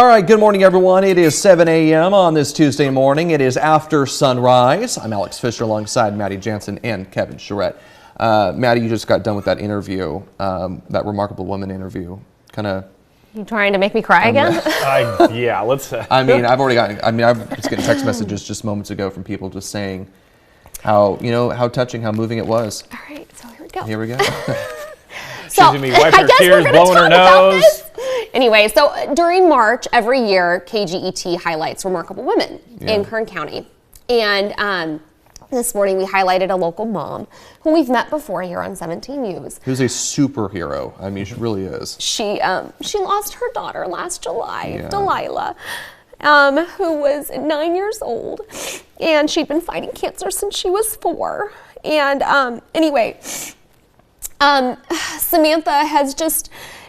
right, good morning, everyone. It is 7 a.m. on this Tuesday morning. It is after sunrise. I'm Alex Fisher alongside Maddie Jansen and Kevin Charette. Maddie, you just got done with that interview, that Remarkable Woman interview. You trying to make me cry again? Yeah, let's. I mean, I was getting text messages just moments ago from people just saying how touching, how moving it was. All right, so here we go. Here we go. She's gonna be wiping her tears, blowing her nose. Anyway, so during March every year, KGET highlights remarkable women in Kern County. And this morning we highlighted a local mom who we've met before here on 17 News. Who's a superhero. I mean, she really is. She lost her daughter last July, Delilah, who was 9 years old. And she'd been fighting cancer since she was 4. And anyway, Samantha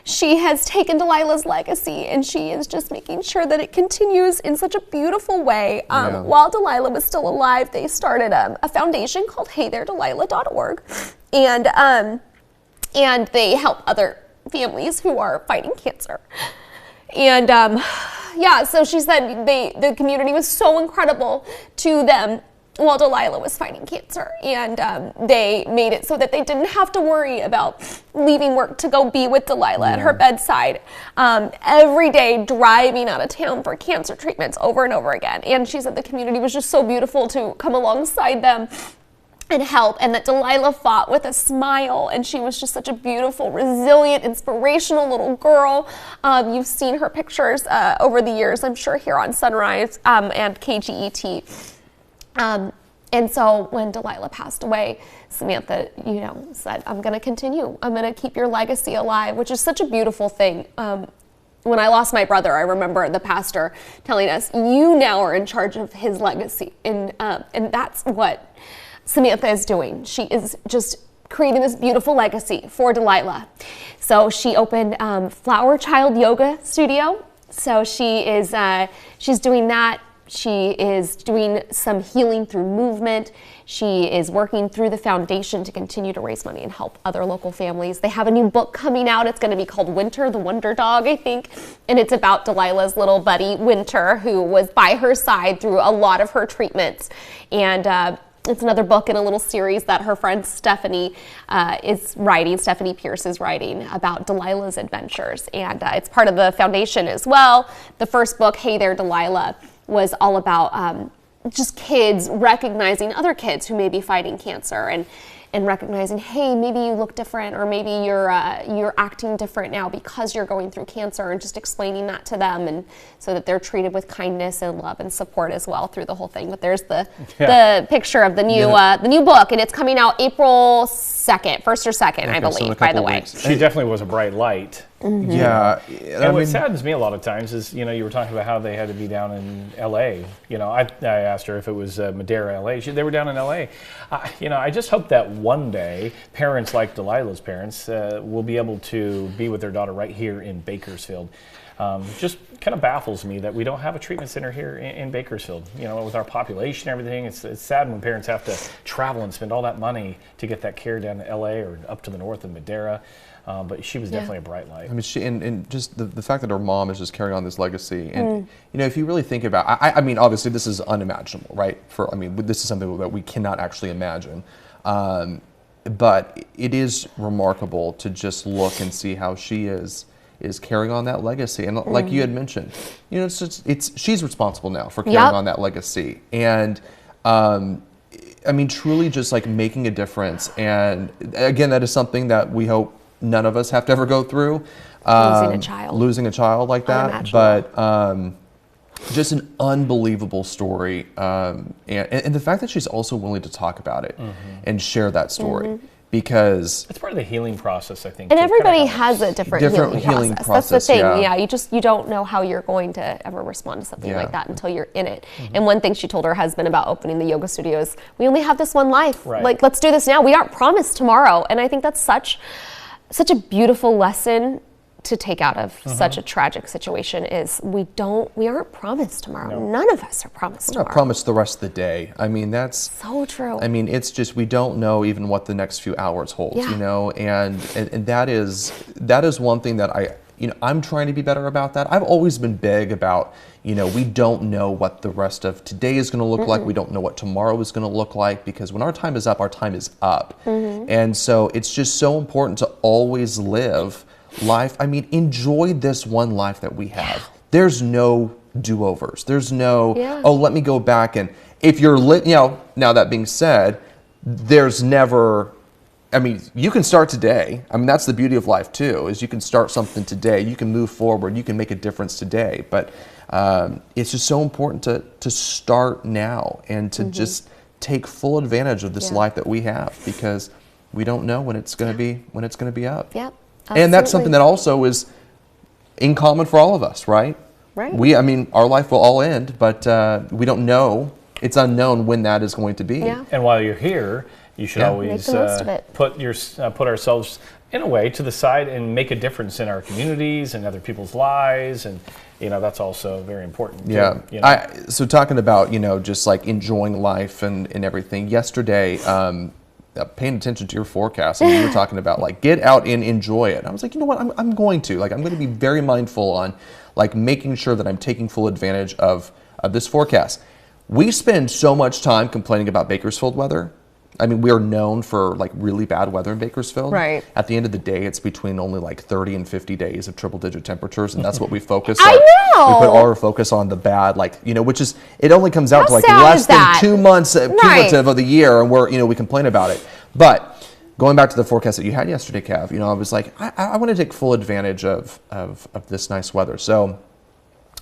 she has taken Delilah's legacy, and she is just making sure that it continues in such a beautiful way. While Delilah was still alive, they started a foundation called HeyThereDelilah.org, and they help other families who are fighting cancer. And so she said the community was so incredible to them while Delilah was fighting cancer, and they made it so that they didn't have to worry about leaving work to go be with Delilah at her bedside every day, driving out of town for cancer treatments over and over again. And she said the community was just so beautiful to come alongside them and help, and that Delilah fought with a smile, and she was just such a beautiful, resilient, inspirational little girl. You've seen her pictures over the years, I'm sure, here on Sunrise and KGET. And so when Delilah passed away, Samantha, said, I'm going to continue. I'm going to keep your legacy alive, which is such a beautiful thing. When I lost my brother, I remember the pastor telling us, you now are in charge of his legacy. And that's what Samantha is doing. She is just creating this beautiful legacy for Delilah. So she opened Flower Child Yoga Studio. So she's doing that. She is doing some healing through movement. She is working through the foundation to continue to raise money and help other local families. They have a new book coming out. It's going to be called Winter, the Wonder Dog, I think. And it's about Delilah's little buddy, Winter, who was by her side through a lot of her treatments. And it's another book in a little series that her friend Stephanie Stephanie Pierce is writing about Delilah's adventures. And it's part of the foundation as well. The first book, Hey There, Delilah, was all about just kids recognizing other kids who may be fighting cancer and recognizing, hey, maybe you look different, or maybe you're acting different now because you're going through cancer, and just explaining that to them, and so that they're treated with kindness and love and support as well through the whole thing. But there's the picture of the new book, and it's coming out April 2nd, 1st or 2nd, I believe, by the way. She definitely was a bright light. Mm-hmm. Yeah. And what saddens me a lot of times is, you were talking about how they had to be down in L.A. I asked her if it was Madera, L.A. They were down in L.A. I just hope that one day parents like Delilah's parents will be able to be with their daughter right here in Bakersfield. Just kind of baffles me that we don't have a treatment center here in Bakersfield. With our population and everything, it's sad when parents have to travel and spend all that money to get that care down to L.A. or up to the north in Madera. But she was definitely a bright light. I mean, and just the fact that her mom is just carrying on this legacy, and if you really think about, I mean, obviously this is unimaginable, right? This is something that we cannot actually imagine, but it is remarkable to just look and see how she is carrying on that legacy, and like you had mentioned, she's responsible now for carrying on that legacy, and I mean, truly just like making a difference. And again, that is something that we hope none of us have to ever go through. Losing a child like that. But just an unbelievable story. And the fact that she's also willing to talk about it and share that story. Because it's part of the healing process, I think. And everybody has a different healing process. That's the thing. Yeah, you don't know how you're going to ever respond to something like that until you're in it. And one thing she told her husband about opening the yoga studio is, we only have this one life. Right. Like, let's do this now. We aren't promised tomorrow. And I think that's such a beautiful lesson to take out of such a tragic situation is we aren't promised tomorrow. No. None of us are promised tomorrow. We're not promised the rest of the day. I mean, that's so true. I mean, it's just, we don't know even what the next few hours holds, and that is one thing that I'm trying to be better about that. I've always been big about, we don't know what the rest of today is going to look like. We don't know what tomorrow is going to look like, because when our time is up, our time is up. And so it's just so important to always live life. I mean, enjoy this one life that we have. There's no do-overs. There's no, let me go back. And if you're now that being said, there's never, you can start today. That's the beauty of life too, is you can start something today. You can move forward. You can make a difference today. But it's just so important to start now and to just take full advantage of this life that we have, because we don't know when it's going to be up. Yep. And that's something that also is in common for all of us, right? Right. Our life will all end, but we don't know. It's unknown when that is going to be. Yeah. And while you're here, you should always Make the most of it. put ourselves in a way to the side and make a difference in our communities and other people's lives, and that's also very important. Yeah. Too, So talking about just like enjoying life and everything. Yesterday, paying attention to your forecast, and you were talking about like get out and enjoy it. I was like, you know what, I'm going to be very mindful on like making sure that I'm taking full advantage of this forecast. We spend so much time complaining about Bakersfield weather. We are known for like really bad weather in Bakersfield. Right. At the end of the day, it's between only like 30 and 50 days of triple-digit temperatures, and that's what we focus on. I know. We put all our focus on the bad, which is, it only comes out to like sad less is that? than 2 months cumulative of the year, and we complain about it. But going back to the forecast that you had yesterday, Cav, I was like, I want to take full advantage of this nice weather. So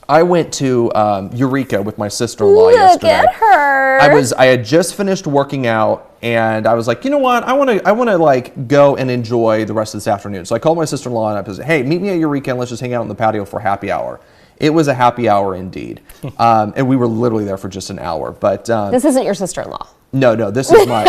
I went to Eureka with my sister-in-law yesterday. Look at her. I had just finished working out, and I was like, you know what? I want to like go and enjoy the rest of this afternoon. So I called my sister-in-law and I said, hey, meet me at Eureka and let's just hang out on the patio for happy hour. It was a happy hour indeed, and we were literally there for just an hour. But this isn't your sister-in-law. No, this is my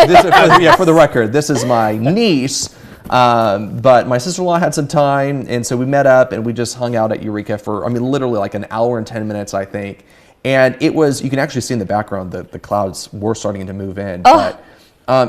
for the record, this is my niece. But my sister-in-law had some time, and so we met up and we just hung out at Eureka for, literally like an hour and 10 minutes, I think. And it was, you can actually see in the background that the clouds were starting to move in. But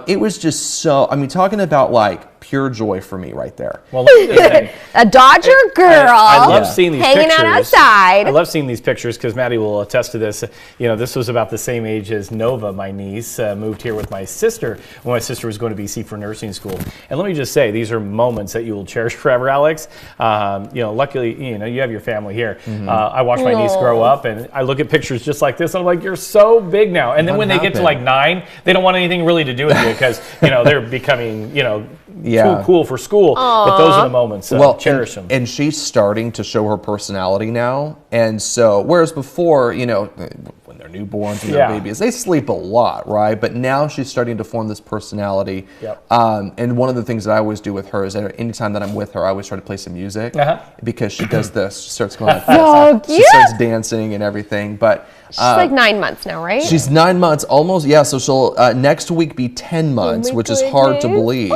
it was just so, talking about like pure joy for me right there. Well, let me just say, A Dodger girl. I love seeing these hanging pictures. out outside. I love seeing these pictures because Maddie will attest to this. This was about the same age as Nova, my niece, moved here with my sister when my sister was going to BC for nursing school. And let me just say, these are moments that you will cherish forever, Alex. Luckily, you have your family here. I watched my niece grow up, and I look at pictures just like this, and I'm like, you're so big now. And then when they get to like 9, they don't want anything really to do with you because they're becoming too cool for school. But those are the moments. Cherish them. And she's starting to show her personality now. And so, whereas before, when they're newborns and they're babies, they sleep a lot, right? But now she's starting to form this personality. Yep. And one of the things that I always do with her is that anytime that I'm with her, I always try to play some music because she does this. She starts going like this. So She starts dancing and everything. But She's like 9 months now, right? she's 9 months, almost. Yeah, so she'll next week be 10 months, which is hard to believe.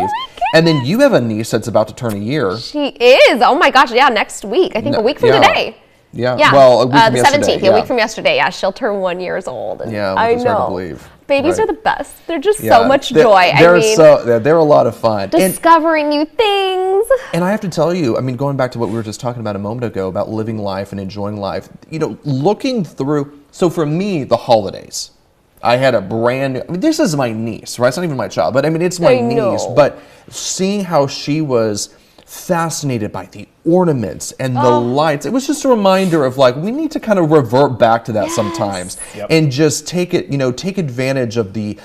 And then you have a niece that's about to turn a year. She is. Oh my gosh. Yeah, next week. I think a week from today. Yeah. Yeah. Well, a week from the yesterday. 17th. A week from yesterday. Yeah, she'll turn 1 year old. And Yeah, I which is know. hard to believe. Babies Right. are the best. They're just Yeah. so much They're- joy. They're a lot of fun. Discovering new things. And I have to tell you, going back to what we were just talking about a moment ago about living life and enjoying life, looking through. So for me, the holidays, I had a brand new, this is my niece, right? It's not even my child, but it's my niece. But seeing how she was fascinated by the ornaments and the lights, it was just a reminder of like, we need to kind of revert back to that sometimes and just take advantage of the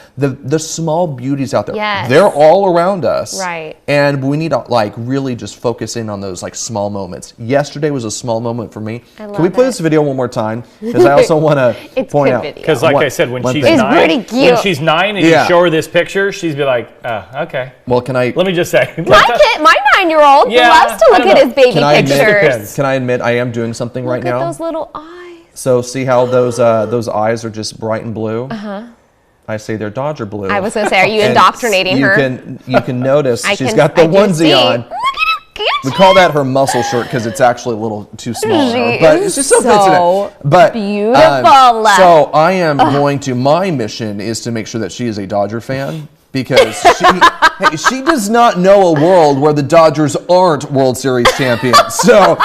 small beauties out there. Yes. They're all around us. Right. And we need to like really just focus in on those like small moments. Yesterday was a small moment for me. Can we play this video one more time? Because I also want to point out. Because like I said, when she's It's 9, pretty cute. when she's 9 and you show her this picture, she's be like, okay. Well, can I? Let me just say. My 9-year-old Yeah, loves to I look don't at know. his baby Can I admit- pictures. Can I admit I am doing something right Look at now? those little eyes. So see how those eyes are just bright and blue? I say they're Dodger blue. I was going to say, are you And indoctrinating you her? You can notice I she's can- got the I do onesie see. on. Look at him. We call that her muscle shirt because it's actually a little too small on her, She but is it's just so so good today. But beautiful. so I am going to. My mission is to make sure that she is a Dodger fan because she does not know a world where the Dodgers aren't World Series champions. So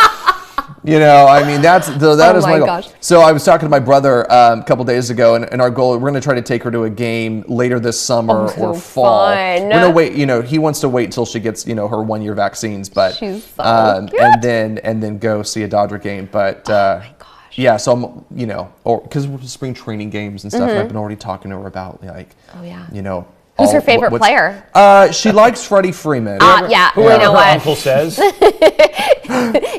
You know, I mean, that is Oh my my goal. gosh. So I was talking to my brother a couple days ago, and our goal, we're going to try to take her to a game later this summer Oh, or so fall. fun. We're going to wait, you know, he wants to wait until she gets, you know, her 1-year vaccines, but She's so cute. and then go see a Dodger game. But Oh my gosh. yeah, so I'm, you know, or because we're spring training games and stuff, and I've been already talking to her about like, Oh, yeah. you know, Who's her favorite player? She likes Freddie Freeman. Yeah, you Whoever know her what? uncle says.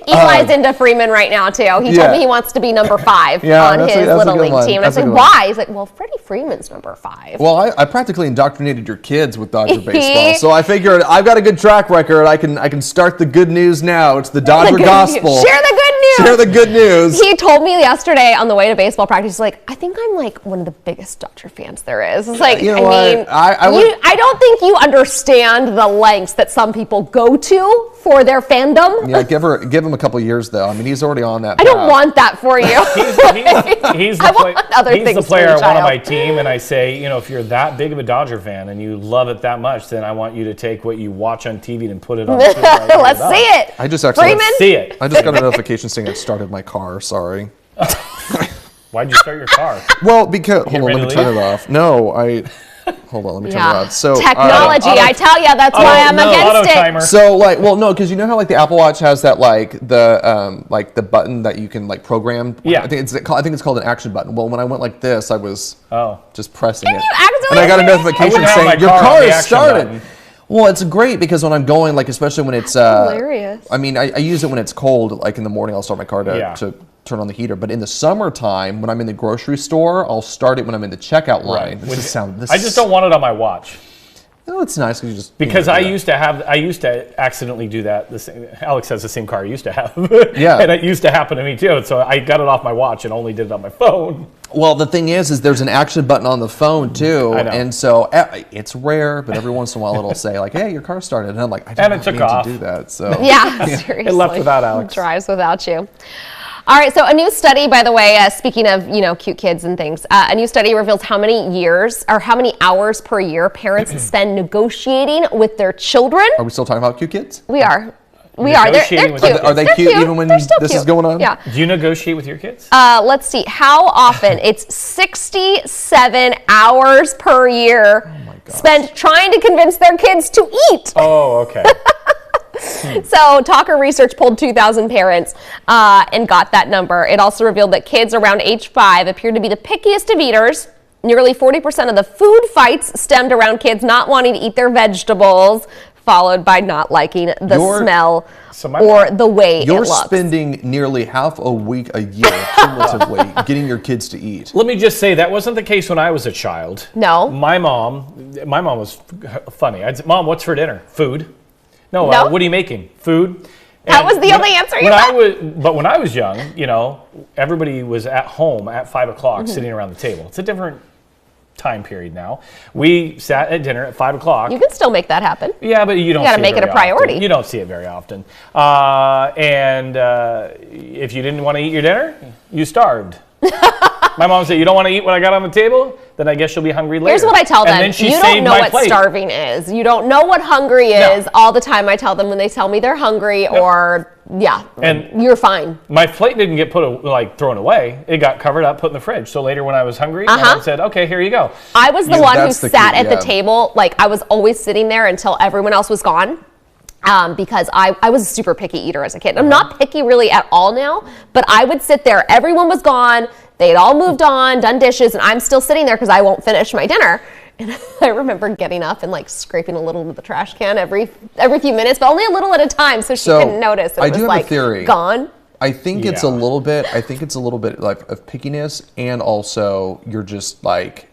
Eli's into Freeman right now too. He told yeah. me he wants to be number 5 Yeah, on that's his a little good league one. team. And I That's a said, good one. why? He's like, well, Freddie Freeman's number 5. Well, I practically indoctrinated your kids with Dodger baseball, so I figured I've got a good track record. I can start the good news now. It's the Dodger gospel. Share the good news. Share the good news. He told me yesterday on the way to baseball practice, he's like, I think I'm like one of the biggest Dodger fans there is. It's like, You know I what? mean, I I don't think you understand the lengths that some people go to for their fandom. Yeah, give him a couple years though. I mean, he's already on that. I don't path. want that for you. He's I the, want other he's things the for player your on one of my child. team, and I say, you know, if you're that big of a Dodger fan and you love it that much, then I want you to take what you watch on TV and put it on. Let's see it. I just actually Freeman? See it. I just got a notification saying I started my car. Sorry. Why'd you start your car? Well, because hold on, ready let me to turn leave? it off. No, hold on, let me turn it Yeah. off. So Technology, auto- I tell you, that's why I'm auto against timer. it. So like, well, no, because you know how like the Apple Watch has that like the button that you can like program. Yeah. I think it's called an action button. Well, when I went like this, I was Oh. just pressing it, you accidentally and I got a hit it? I notification wouldn't have saying my your car on car the is action started. button. Well, it's great because when I'm going, like especially when it's Hilarious. I mean, I use it when it's cold. Like in the morning, I'll start my car Yeah. to turn on the heater. But in the summertime, when I'm in the grocery store, I'll start it when I'm in the checkout line. I just don't want it on my watch. No, it's nice because you just Because you know, I do that. used to accidentally do that. Alex has the same car I used to have. Yeah. And it used to happen to me too. So I got it off my watch and only did it on my phone. Well, the thing is there's an action button on the phone too, I know. and so it's rare, but every once in a while it'll say like, "Hey, your car started," and I'm like, "I And it didn't took mean off. to do that." So Yeah, seriously. It left without Alex. Drives without you. All right, so a new study, by the way, speaking of, you know, cute kids and things, a new study reveals how many years or how many hours per year parents spend negotiating with their children. are we still talking about cute kids? We are. We are. They're Negotiating with cute. their Are they They're cute even when They're still this cute. is going on? Yeah. Do you negotiate with your kids? Let's see. How often? It's 67 hours per year spent trying to convince their kids to eat. Oh, okay. So Talker Research polled 2,000 parents and got that number. It also revealed that kids around age 5 appear to be the pickiest of eaters. Nearly 40% of the food fights stemmed around kids not wanting to eat their vegetables, followed by not liking the smell or the way it You're looks. spending nearly half a week a year cumulatively getting your kids to eat. Let me just say that wasn't the case when I was a child. No. My mom was funny. I'd say, "Mom, what's for dinner? Food." No, No. what are you making? Food. That And was the only answer you got? But when I was young, you know, everybody was at home at 5 o'clock Mm-hmm. sitting around the table. It's a different time period now. We sat at dinner at 5 o'clock. You can still make that happen. Yeah, but you don't. gotta see make it a very priority. often. You don't see it very often. If you didn't want to eat your dinner, you starved. My mom said, "You don't want to eat what I got on the table? Then I guess you'll be hungry later." Here's what I tell And them. then she You don't saved know my what plate. starving is. You don't know what hungry is. All the time I tell them when they tell me they're hungry or, yeah, And- you're fine. My plate didn't get thrown away. It got covered up, put in the fridge. So later when I was hungry, my mom said, "Okay, here you go." I was the Yeah, one who that's the sat key, at the yeah. table. Like, I was always sitting there until everyone else was gone. Because I was a super picky eater as a kid. I'm not picky really at all now, but I would sit there. Everyone was gone. They'd all moved on, done dishes, and I'm still sitting there because I won't finish my dinner. And I remember getting up and like scraping a little into the trash can every few minutes, but only a little at a time, so she So, couldn't notice. It I was do have a like theory. gone. I think it's a Yeah. little bit. I think it's a little bit like of pickiness, and also you're just like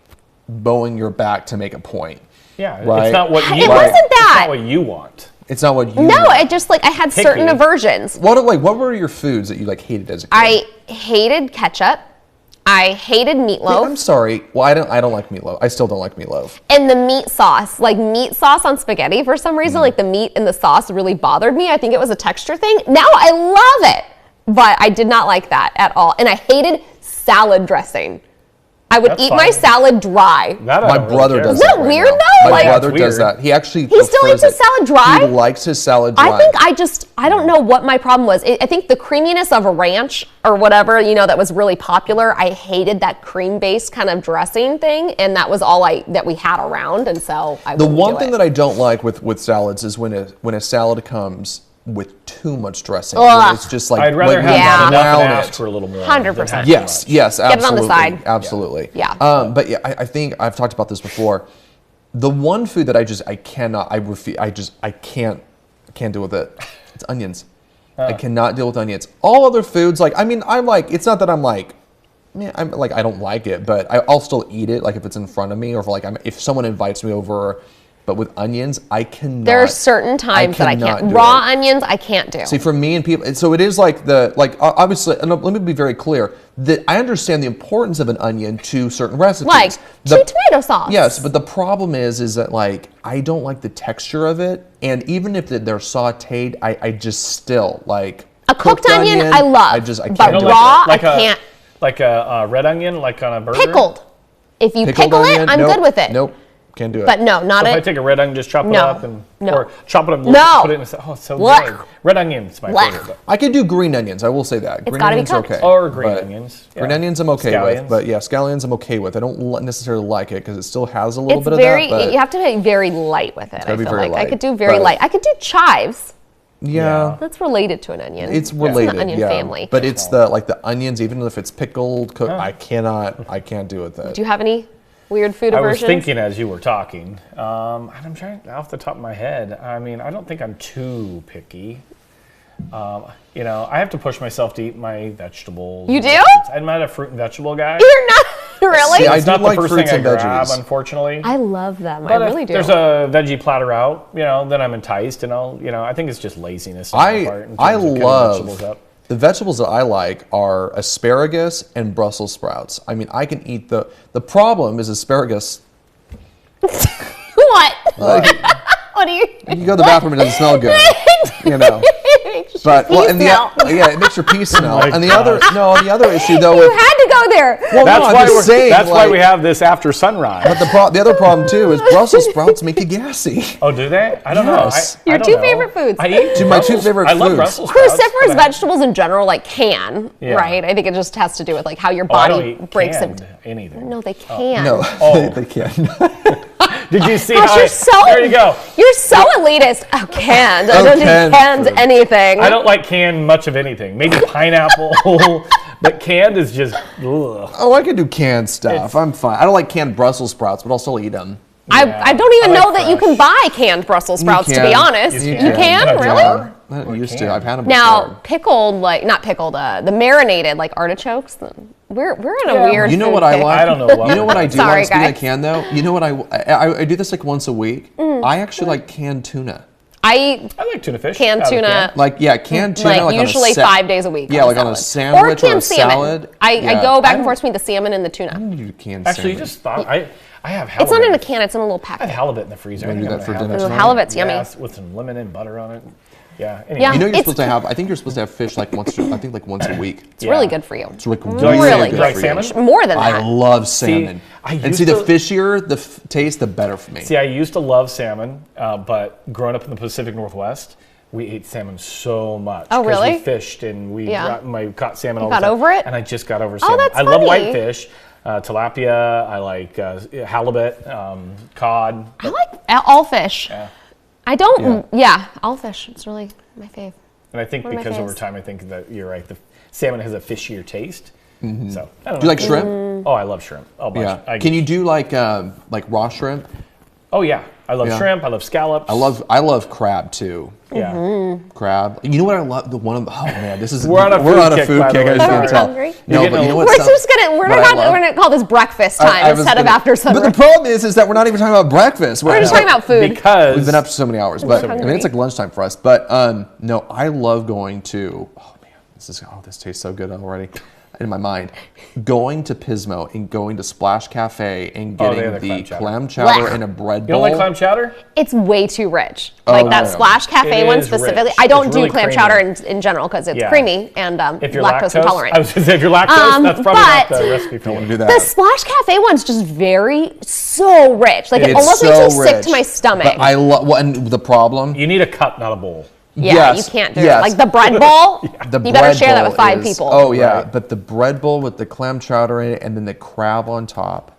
bowing your back to make a point. Yeah, Right. it's not what you It want. wasn't It's that. not what you want. It's not what you. No, want. I just like I had certain Picky. aversions. What were your foods that you like hated as a kid? I hated ketchup. I hated meatloaf. I'm sorry. Well, I don't like meatloaf. I still don't like meatloaf. And the meat sauce, like meat sauce on spaghetti, for some reason, like the meat in the sauce really bothered me. I think it was a texture thing. Now I love it, but I did not like that at all. And I hated salad dressing. I would That's eat fine. my salad dry. That I My don't really brother care does Isn't that that right weird, now. though? My Like- brother That's does weird. that. He actually He still prefers eats his it. salad dry? He likes his salad dry. I think I don't know what my problem was. I think the creaminess of a ranch or whatever, that was really popular. I hated that cream-based kind of dressing thing, and that was all that we had around, and so I The wouldn't one do thing it. that I don't like with salads is when a salad comes with too much dressing. Ugh. When it's just like I'd rather when have you Yeah. enough brown and it. ask for a little more. 100%. than have too Yes, much. yes, Get it on the absolutely, side. absolutely. Yeah. But yeah, I think I've talked about this before. The one food that I can't deal with it. It's onions. I cannot deal with onions. All other foods, it's not that I'm like, man, I don't like it, but I'll still eat it. Like if it's in front of me, or if someone invites me over. But with onions, I cannot. There are certain times that I cannot can't. do Raw it. onions, I can't do. See, for me and people, so it is obviously, and let me be very clear that I understand the importance of an onion to certain recipes. Like The- to tomato sauce. Yes, but the problem is that I don't like the texture of it, and even if they're sautéed, I just still like A cooked onion, I love, I but can't. raw, Like I a- can't. Like a red onion, like on a burger. Pickled. If you Pickled pickle onion? it, I'm Nope, good with it. Nope, can't do it. But no, not So if I it. take a red onion, just chop it No. up and No. or chop it up, No. put it in a oh, it's so Blech. good. Red onions, my Blech. favorite. I can do green onions. I will say that. Green gotta be onions cooked. okay. Or green but onions. Green yeah. onions I'm okay Scallions. with, but yeah, scallions I'm okay with. I don't necessarily like it because it still has a little It's bit very. of that. But You have to be very light with it. I gotta be feel very like I light, could do very but- light. I could do chives. yeah. That's related to an onion. It's in related, the onion yeah. family. But it's the onions, even if it's pickled, cooked, I can't do with it. do you have any weird food I was aversions? thinking as you were talking, and I'm trying off the top of my head. I mean, I don't think I'm too picky. I have to push myself to eat my vegetables. You do? I'm not a fruit and vegetable guy. You're not really. See, I It's do not like the first fruits thing and I grab, veggies. unfortunately. I love them. But I if really do. there's a veggie platter out, then I'm enticed, and I think it's just laziness on my part. in I terms of cutting love vegetables up. the vegetables that I like are asparagus and Brussels sprouts. I mean, I can eat the problem is asparagus. What? What do you? You go to the bathroom, it doesn't smell good. But Pee smell. it makes your pee smell. my And the other issue though, You with, had to go there. well, That's no, I'm why just saying, that's why we like, have this after sunrise. But the other problem too is Brussels sprouts make you gassy. Oh, do they? I don't Yes. know. Your I two don't know. favorite foods. I eat Two- my two Brussels- favorite I love foods. Brussels sprouts. Cruciferous but I- vegetables in general, Yeah. right? I think it just has to do with how your Oh, I don't body eat breaks them. canned anything. No, they can. No, Oh. they can't. Did you see Gosh, how? you're so. There you go. You're so elitist. Oh, canned. I Oh, don't do canned canned food. anything. I don't like canned much of anything. Maybe pineapple, but canned is just. Ugh. Oh, I can do canned stuff. I'm fine. I don't like canned Brussels sprouts, but I'll still eat them. Yeah. I don't even I like know that you can buy canned Brussels sprouts. To be can. honest, You you can. can, In a really. jar? I used to. canned. I've had them Now before. pickled, not pickled, the marinated artichokes. We're in a Yeah. weird. You know food what I kick. like? I don't know what. You know what I do Sorry, like? Speaking of guys. canned though, you know what I do this like once a week. I actually like canned tuna. I eat I like tuna fish. canned out of tuna. can. Like canned tuna. Like usually on a 5 days a week. Yeah, like on a salad. sandwich or a canned salmon. salad. I Yeah. go back I and don't- forth between the salmon and the tuna. You do canned Actually, you salmon. just thought I have halibut. It's not in a can. It's in a little I have packet. halibut in the freezer. Wanna I do think that I'm for gonna dinner have tonight? Halibut's yummy. Yes, with some lemon and butter on it. Yeah. Anyway. Yeah. You know you're It's- supposed to have. I think you're supposed to have fish like once a week. It's really good for you. It's like like really salmon? good You like for you. salmon? More than I that. love salmon. I and used see, the to- fishier the taste, the better for me. See, I used to love salmon, but growing up in the Pacific Northwest, we ate salmon so much. Oh, 'cause really? We fished and we Yeah. caught salmon all got the time. over it? And I just got over salmon. that's I love funny. whitefish, tilapia. I like halibut, cod. I like all fish. Yeah. I don't. Yeah, all fish. It's really my fave. And I think One of my because over faves. time, I think that you're right. The salmon has a fishier taste. So I don't know. Do you like shrimp? Oh, I love shrimp. Oh, Yeah. I, Can you do like raw shrimp? Oh yeah, I love Yeah. shrimp. I love scallops. I love crab too. Yeah. Mm-hmm. Crab. You know what I love? Oh man, this is We're on a food kick, by the way. I Sorry. can tell. Hungry? No, You're but getting you know a- what? We're sounds- just gonna what I love- we're gonna call this breakfast time I was instead of gonna- after supper. But the problem is that we're not even talking about breakfast. We're just talking about food. Because We've been up for so many hours, but I hungry. mean it's like lunchtime for us. But no, I love going to. Oh man, this tastes so good already. in my mind, going to Pismo and going to Splash Cafe and Oh, they getting have the the clam chowder. clam chowder Blech. in a bread You bowl. don't like clam chowder? It's way too rich. Oh, Like that no. Splash Cafe It one is specifically. rich. I don't It's do really clam creamy. chowder in general because it's Yeah. creamy and If you're lactose intolerant. I was gonna say, if you're lactose, that's probably not but- the recipe for Don't you. do that. The Splash Cafe one's just so rich. Like it It's almost makes so me sick rich. to my stomach. But I love. Well, and the problem. You need a cup, not a bowl. yeah, yes, you can't do yes. it. Like the bread bowl, The you better bread share that bowl with 5 is- people. Oh yeah, Right. but the bread bowl with the clam chowder in it and then the crab on top.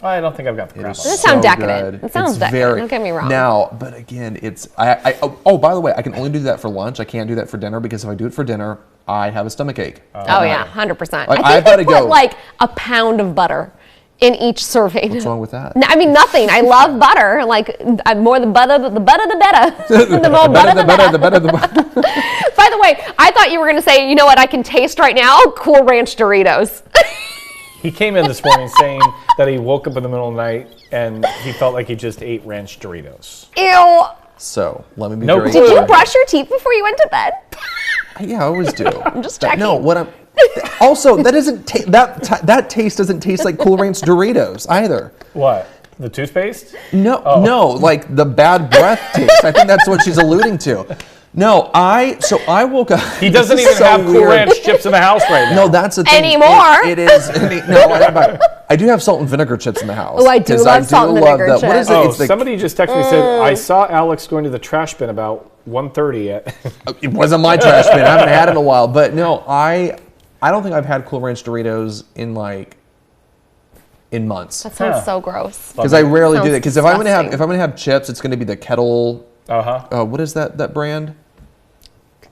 I don't think I've got the crap It on is Does sound so decadent. good. It sounds It's decadent, don't get me wrong. Now, but again, it's oh, by the way, I can only do that for lunch. I can't do that for dinner because if I do it for dinner, I have a stomach ache. Oh yeah, 100%. Like, I I've think gotta they put go. like a pound of butter in each serving. What's wrong with that? I mean, nothing. I love butter. Like, more the butter, the better, the better. The more butter, the better. the better, the better. By the way, I thought you were going to say, you know what I can taste right now? Cool Ranch Doritos. He came in this morning saying that he woke up in the middle of the night and he felt like he just ate ranch Doritos. Ew. So let me be No very clue. Did you clear. brush your teeth before you went to bed? Yeah, I always do. I'm just No, checking. what I'm. Also, that doesn't that taste doesn't taste like Cool Ranch Doritos either. What? The toothpaste? No, Oh. no, like the bad breath taste. I think that's what she's alluding to. No, I woke up. He doesn't This even is so have Cool weird. Ranch chips in the house right now. No, that's the thing. Anymore. It is. No, I do have salt and vinegar chips in the house. Oh, I do 'Cause love salt and vinegar that. What is chips. it? Oh, It's the, somebody just texted me and said, I saw Alex going to the trash bin about 1:30 at... It wasn't my trash bin. I haven't had it in a while. But no, I don't think I've had Cool Ranch Doritos in months. That sounds Huh. so gross. Because I rarely do Sounds that. Because if I'm disgusting. gonna have chips, it's gonna be the Kettle. Uh-huh. What is that brand?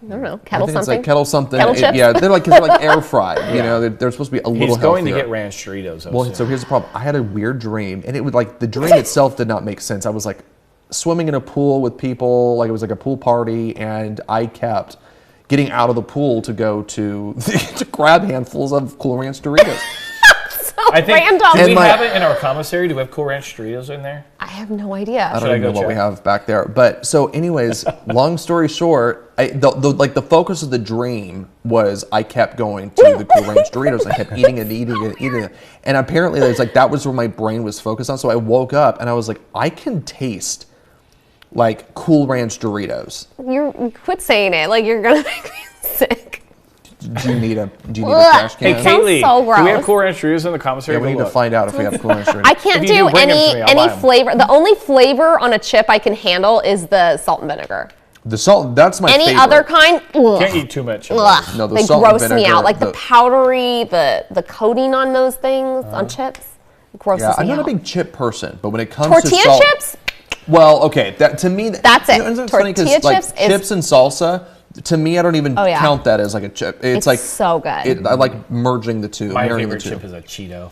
I don't know. I Kettle think it's something. like Kettle something. Kettle chips? Yeah, they're like air fried. You know, they're supposed to be a little He's going to healthier. get ranch Doritos. Well, so here's the problem. I had a weird dream, and it would like the dream itself did not make sense. I was like swimming in a pool with people, like it was like a pool party, and I kept getting out of the pool to go to to grab handfuls of Cool Ranch Doritos. I think, random. do we And my- have it in our commissary? Do we have Cool Ranch Doritos in there? I have no idea. I don't Should I even know go what we check? have back there. But so, anyways, long story short, the focus of the dream was I kept going to the Cool Ranch Doritos. I kept eating it, and apparently it was like that was where my brain was focused on. So I woke up and I was like, I can taste like Cool Ranch Doritos. You quit saying it. Like, you're going to make me sick. Do you need a Ugh. trash Hey, can? Sounds Kaylee, so do we have gross. Cool Ranch Doritos in the commissary? Yeah, we Go need to look. find out if we have Cool Ranch Doritos. I can't If you do do, bring them to me, I'll buy any 'em. flavor. The only flavor on a chip I can handle is the salt and vinegar. The salt, that's my Any favorite. other kind, ugh. Can't eat too much. of Ugh. those. No, the They salt and gross me vinegar, out. Like the the- powdery, the coating on those things, on chips, grosses Yeah, I'm me not a out. big chip person, but when it comes Tortilla to salt, chips? well, okay, that to me That's it. Isn't funny 'cause, Tortilla like, chips is- chips and salsa. To me, I don't even Oh, yeah. count that as like a chip. It's It's like so good. I like merging the two. My marrying favorite the two. chip is a Cheeto.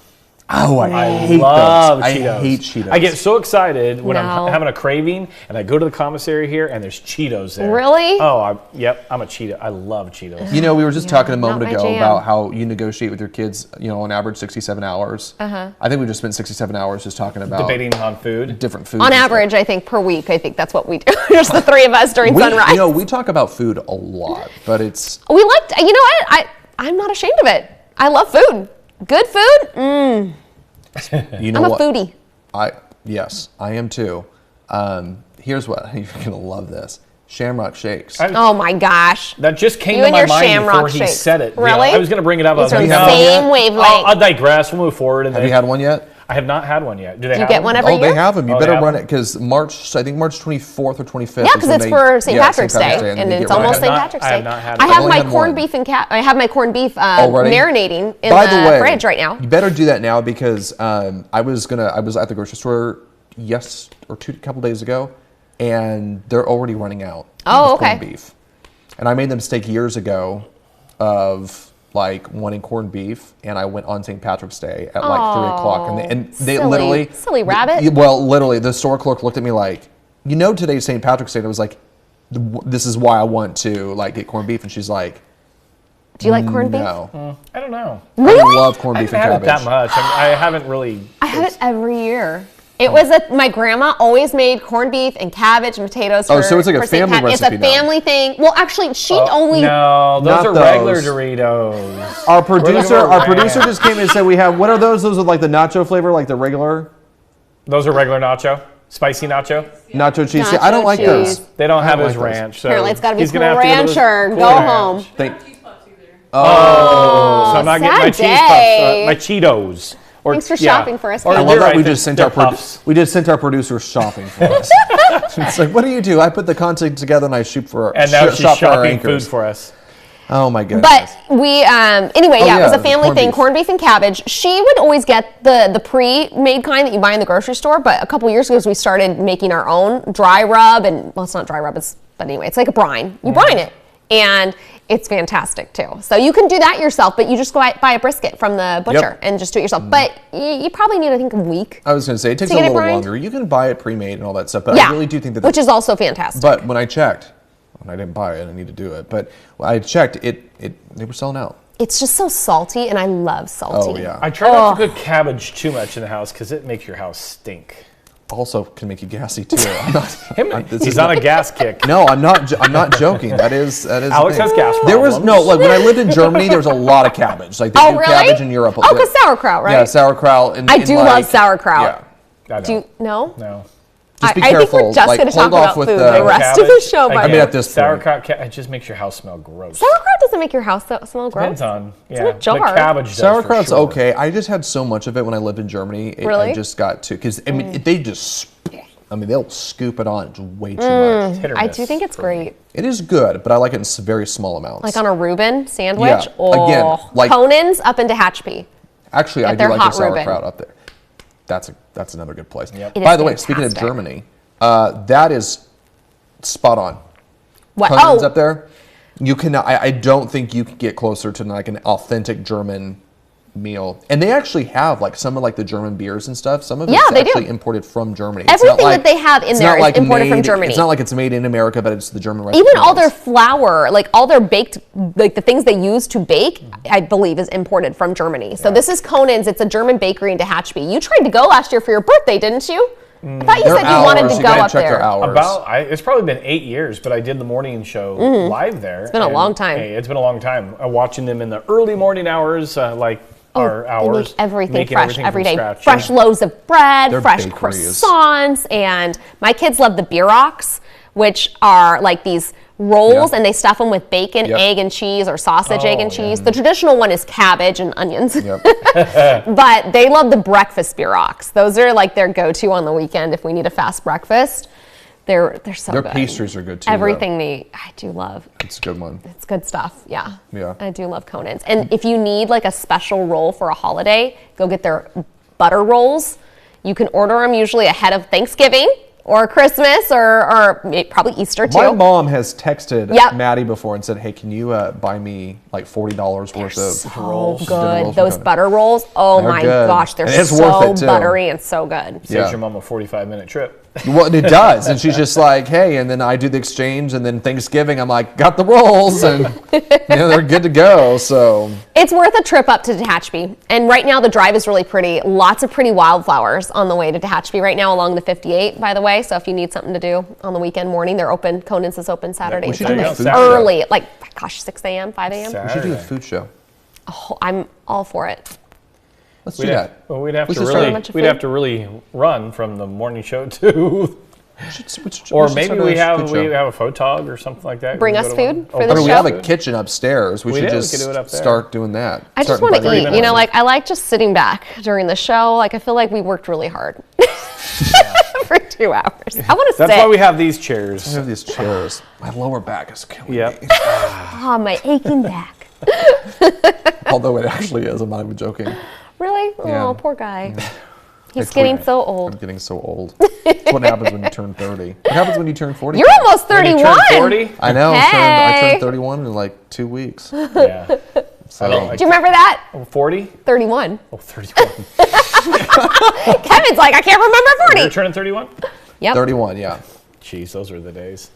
Oh, I hate Love those. Cheetos. I hate Cheetos. I get so excited when No. I'm having a craving and I go to the commissary here and there's Cheetos there. Really? Oh, yep. I'm a Cheeto. I love Cheetos. You know, we were just talking a not moment my ago jam. about how you negotiate with your kids. You know, on average, 67 hours. I think we just spent 67 hours just talking about Debating on food. different foods. On and stuff. average, I think per week, I think that's what we do. Just the three of us during we, sunrise. you know, we talk about food a lot, but it's We liked, you know what? I'm not ashamed of it. I love food. Good food? you know I'm a what foodie. Yes, I am too. Here's what you're gonna love this: Shamrock Shakes. Oh my gosh. That just came You to and my your mind Shamrock before he shakes. said it. Really? Yeah, I was going to bring it up. I was These are like, the have one same yet? wavelength. I'll digress. We'll move forward. And Have then, you had one yet? I have not had one yet. Do they Do you have get one every Oh, year? they have them. You Oh, they better have run them? it because I think March 24th or 25th. Yeah, is because when it's they- for St. yeah, Patrick's Day, and they it's get rid of almost it. St. I have Patrick's not- I Day. have not had I it. have I've my only had corned one. beef and I have my corned beef Already? marinating in By the the way, fridge right now. You better do that now because I was at the grocery store a couple days ago, and they're already running out. Oh, of corned okay. beef. And I made the mistake years ago of like wanting corned beef, and I went on St. Patrick's Day at like 3 o'clock, and they silly- literally silly rabbit. Well, literally, the store clerk looked at me like, today's St. Patrick's Day, and I was like, this is why I want to like get corned beef, and she's like, Do you like corned beef? no, I don't know. I love corned I beef haven't and had it cabbage. that much. I haven't really. I have it every year. It was my grandma always made corned beef and cabbage and potatoes. Oh, so it's like a St. family Pat. recipe It's a family thing. Well, actually, she only. No, those Not are regular those. Doritos. Our producer, We're looking for our producer just came in and said we have. What are those? Those are like the nacho flavor, like the regular Those are regular nacho, spicy nacho. nacho cheese. Nacho I don't like cheese. those. They don't have I don't his like those. ranch. So Apparently, it's got to be he's Cool gonna have to go to the Rancher. Cool Go Ranch. home. Thank. So I'm not getting my sad cheese puffs, day. my Cheetos. Or, Thanks for shopping for us, Or Kate. I love they're- that we think just sent they're our puffs. we just sent our producer shopping for us. It's like, what do you do? I put the content together and I shoot for And now she's shop for our shopping food anchors. for us. Oh my goodness. But we, anyway, Oh, yeah, it was yeah, a family corned thing, beef. corned beef and cabbage. She would always get the pre-made kind that you buy in the grocery store, but a couple years ago we started making our own dry rub, and well, it's not dry rub, but anyway, it's like a brine. You brine it, and it's fantastic too. So you can do that yourself, but you just go out, buy a brisket from the butcher and just do it yourself. But you probably need, I think, a week. I was going to say it takes to a get it little brined? longer. You can buy it pre-made and all that stuff, but Yeah, I really do think that. which is also fantastic. But when I checked, and I didn't buy it, I need to do it. But when I checked, they were selling out. It's just so salty, and I love salty. Oh yeah. I try not to cook cabbage too much in the house because it makes your house stink. Also can make you gassy too. I'm not, this He's is on a gas kick. No, I'm not. I'm not joking. That is. the Alex thing. has gas There was problems. like when I lived in Germany, there was a lot of cabbage. Like they Oh, do really? cabbage in Europe. Oh, 'cause sauerkraut, right? Yeah, sauerkraut. And I do love sauerkraut. Yeah. I Do you, no? No. Just be I think careful. we're just like, going to talk hold off about with food the the rest of the show. By Again, the way. at this point. sauerkraut, it just makes your house smell gross. Sauerkraut doesn't make your house smell gross. Depends on, in yeah. a jar. The cabbage does Sauerkraut's for sure. okay. I just had so much of it when I lived in Germany. Really? I just got to because I mean they just. I mean they'll scoop it on. It's way too much. Hit or I miss do think it's for me. great. It is good, but I like it in very small amounts. Like on a Reuben sandwich. Yeah, Oh, again, like- Conan's up in Tehachapi. Actually, I do their like hot the sauerkraut Reuben. up there. That's another good place. Yep. It By is the way, speaking of fantastic. Germany, that is spot on. What? Conan's Oh, up there. You can. I don't think you can get closer to like an authentic German meal. And they actually have like some of like the German beers and stuff. Some of it's Yeah, they do. actually imported from Germany. It's Everything not that they have in it's there not is like imported from made- Germany. It's not like it's made in America, but it's the German recipe. even all their flour, like all their baked, like the things they use to bake, I believe is imported from Germany. So this is Conan's. It's a German bakery in Tehachapi. You tried to go last year for your birthday, didn't you? I thought you Their said you wanted hours, to you go gotta up check there. their hours. It's probably been 8 years, but I did the morning show live there. It's been a long time. Hey, it's been a long time. Watching them in the early morning hours, like our They hours. make everything making fresh everything every from day. scratch. Fresh loaves of bread, Their fresh bakeries. croissants, and my kids love the bieroks, which are like these rolls, Yeah. and they stuff them with bacon, Yep. egg and cheese, or sausage, egg, and yeah. cheese. The traditional one is cabbage and onions, Yep. but they love the breakfast bieroks. Those are like their go-to on the weekend if we need a fast breakfast. They're so Their good. pastries are good too. though. Everything I do love. It's a good one. It's good stuff. Yeah. Yeah. I do love Conan's. And if you need like a special roll for a holiday, go get their butter rolls. You can order them usually ahead of Thanksgiving or Christmas or probably Easter too. My mom has texted Yep. Maddie before and said, "Hey, can you buy me like $40 worth of so rolls, good. dinner rolls from Those Conan?" butter rolls. Oh They're my good. gosh, they're And it's so worth it, too. buttery and so good. Saves Yeah. your mom a 45-minute trip. Well, it does, and she's just like, "Hey," and then I do the exchange, and then Thanksgiving, I'm like, "Got the rolls," and they're good to go. So It's worth a trip up to Tehachapi. And right now the drive is really pretty. Lots of pretty wildflowers on the way to Tehachapi right now along the 58, by the way. So if you need something to do on the weekend morning, they're open. Conan's is open Saturday we and should do a Sunday. food show. Early, like, gosh, 6 a.m., 5 a.m. Saturday. we should do a food show. Oh, I'm all for it. Let's do that. We'd have We to should start really, a bunch of we'd food. have to really run from the morning show to, Or or maybe we have a photog or something like that. Bring We us go to one. food for I the mean, we show? have a kitchen upstairs. We We should do. We just could do it up there. start doing that. I just Start want to inviting eat. people You know, in. like, I like just sitting back during the show. Like, I feel like we worked really hard for 2 hours. I want to sit. That's why we have these chairs. I have these chairs. My lower back is killing Yep. me. Oh, my aching back. Although it actually is. I'm not even joking. Really? Yeah. Oh, poor guy. He's It's getting weird. so I'm old. getting so old. That's what happens when you turn 30. What happens when you turn 40? You're almost When you 31. turn 40? I know. I Hey. turned 31 in like 2 weeks. Yeah. So don't like- Do you remember that? 40? 31. Oh, 31. Kevin's like, I can't remember 40. You're turning 31? Yep. 31, yeah. Jeez, those were the days.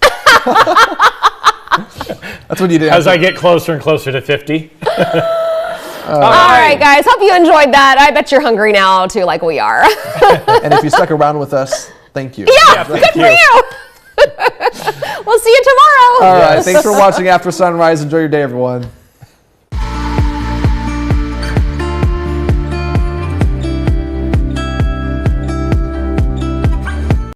That's when you didn't. As I get closer and closer to 50. All right, guys. Hope you enjoyed that. I bet you're hungry now too, like we are. And if you stuck around with us, thank you. Yeah, good for you. We'll see you tomorrow. All right. Thanks for watching After Sunrise. Enjoy your day, everyone.